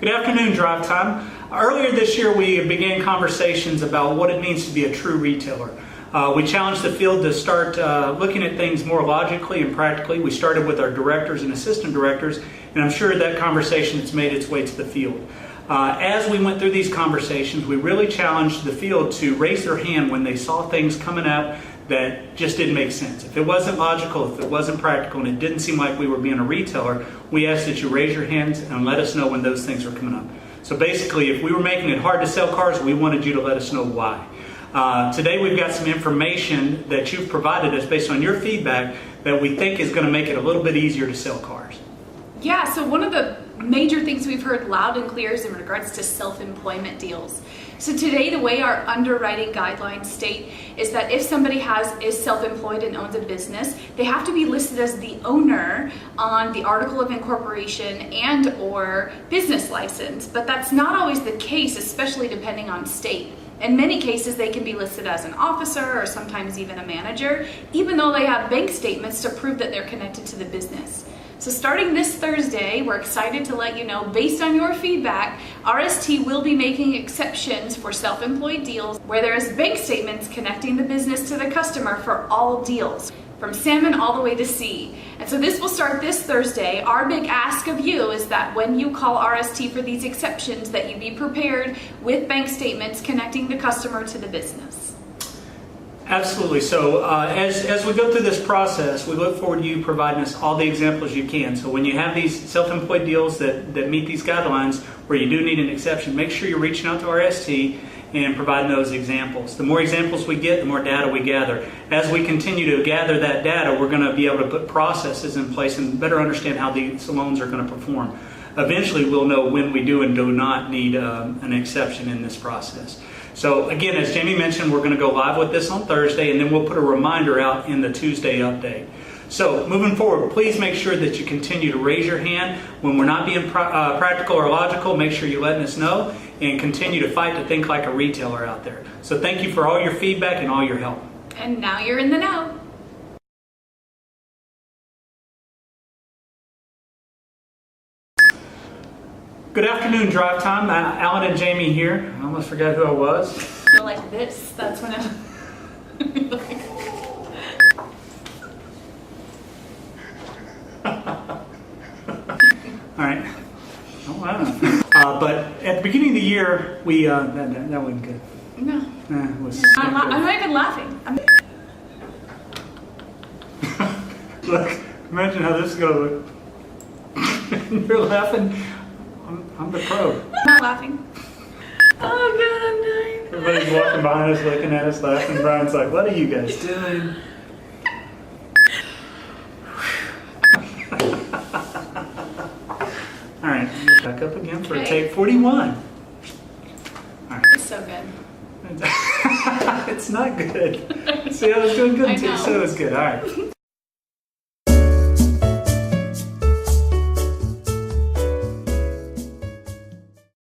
Good afternoon, Drive Time. Earlier this year, we began conversations about what it means to be a true retailer. We challenged the field to start looking at things more logically and practically. We started with our directors and assistant directors, and I'm sure that conversation has made its way to the field. As we went through these conversations, we really challenged the field to raise their hand when they saw things coming up that just didn't make sense. If it wasn't logical, if it wasn't practical, and it didn't seem like we were being a retailer, we asked that you raise your hands and let us know when those things are coming up. So basically, if we were making it hard to sell cars, we wanted you to let us know why. Today we've got some information that you've provided us based on your feedback that we think is going to make it a little bit easier to sell cars. Yeah, so one of the major things we've heard loud and clear is in regards to self-employment deals. So today the way our underwriting guidelines state is that if somebody is self-employed and owns a business, they have to be listed as the owner on the article of incorporation and or business license. But that's not always the case, especially depending on state. In many cases, they can be listed as an officer or sometimes even a manager, even though they have bank statements to prove that they're connected to the business. So starting this Thursday, we're excited to let you know, based on your feedback, RST will be making exceptions for self-employed deals where there is bank statements connecting the business to the customer for all deals, from salmon all the way to sea. And so this will start this Thursday. Our big ask of you is that when you call RST for these exceptions, that you be prepared with bank statements connecting the customer to the business. Absolutely. So as we go through this process, we look forward to you providing us all the examples you can. So when you have these self-employed deals that meet these guidelines where you do need an exception, make sure you're reaching out to RST and providing those examples. The more examples we get, the more data we gather. As we continue to gather that data, we're going to be able to put processes in place and better understand how these loans are going to perform. Eventually, we'll know when we do and do not need an exception in this process. So again, as Jamie mentioned, we're going to go live with this on Thursday, and then we'll put a reminder out in the Tuesday update. So moving forward, please make sure that you continue to raise your hand. When we're not being practical or logical, make sure you're letting us know and continue to fight to think like a retailer out there. So thank you for all your feedback and all your help. And now you're in the know. Good afternoon, Drive Time. Alan and Jamie here. I almost forgot who I was. Feel like this. That's when I'm All right. Oh, I don't know. But at the beginning of the year, we that wasn't good. No. It was I'm not even laughing. Look, imagine how this is going to look. You're laughing. I'm the pro. I'm not laughing. Oh God, I'm dying. Everybody's walking behind us, looking at us, laughing. Brian's like, "What are you guys doing?" All right, back up again for take 41. All right. It's so good. It's not good. See, I was doing good too, so it was good. All right.